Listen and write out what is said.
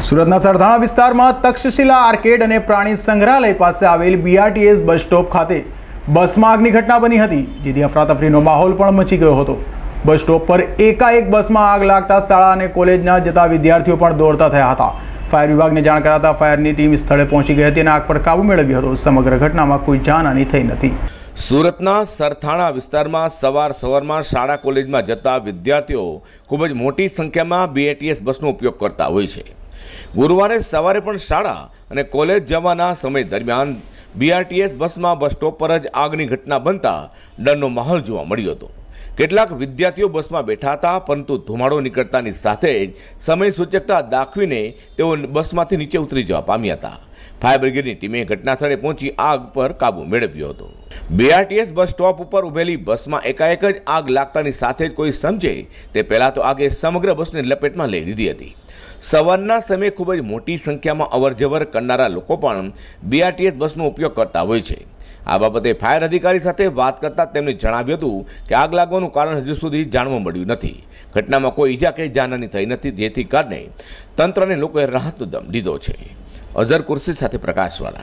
સુરતના સરથાણા વિસ્તારમાં તક્ષશિલા આર્કેડ અને પ્રાણી સંગ્રહાલય પાસે આવેલ BRTS બસ સ્ટોપ ખાતે બસમાં આગની ઘટના બની હતી, જેથી અફરાતફરીનો માહોલ પણ મચી ગયો હતો। બસ સ્ટોપ પર એકાએક બસમાં આગ લાગતા શાળા અને કોલેજના જતા વિદ્યાર્થીઓ પણ દોડતા થયા હતા। ફાયર વિભાગને જાણ કરાતા ફાયરની ટીમ સ્થળે પહોંચી ગઈ હતી અને આગ પર કાબુ મેળવ્યો હતો। સમગ્ર ઘટનામાં કોઈ જાનહાનિ થઈ નથી। સુરતના સરથાણા વિસ્તારમાં સવારમાં શાળા કોલેજમાં જતા વિદ્યાર્થીઓ ખૂબ જ મોટી સંખ્યામાં BRTS બસનો ઉપયોગ કરતા હોય છે। ગુરુવારે સવારે પણ શાળા અને કોલેજ જવાના સમય દરમિયાન BRTS બસમાં બસ સ્ટોપ પર જ આગની ઘટના બનતા ડરનો માહોલ જોવા મળ્યો હતો। કેટલાક વિદ્યાર્થીઓ બસમાં બેઠા હતા, પરંતુ ધુમાડો નીકળતાની સાથે જ સમય સૂચકતા દાખવીને તેઓ બસમાંથી નીચે ઉતરી જવા પામ્યા હતા। ફાયર બ્રિગેડની ટીમે ઘટનાસ્થળે પહોંચી આગ પર કાબુ મેળવ્યો હતો। BRTS બસ સ્ટોપ ઉપર ઉભેલી બસમાં એકાએક જ આગ લાગતાની સાથે જ કોઈ સમજે તે પહેલાં તો આગે સમગ્ર બસને લપેટમાં લઈ લીધી હતી। સવારના સમયે ખૂબ જ મોટી સંખ્યામાં અવરજવર કરનારા લોકો પણ BRTS બસનો ઉપયોગ કરતા હોય છે। આ બાબતે ફાયર અધિકારી સાથે વાત કરતાં તેમણે જણાવ્યું હતું કે આગ લાગવાનું કારણ હજુ સુધી જાણવા મળ્યું નથી। ઘટનામાં કોઈ ઈજા કે જાનહાનિ થઈ નથી, જેથી કારણે તંત્ર અને લોકોએ રાહતનો દમ લીધો છે। અઝર કુર્સી સાથે પ્રકાશવાળા।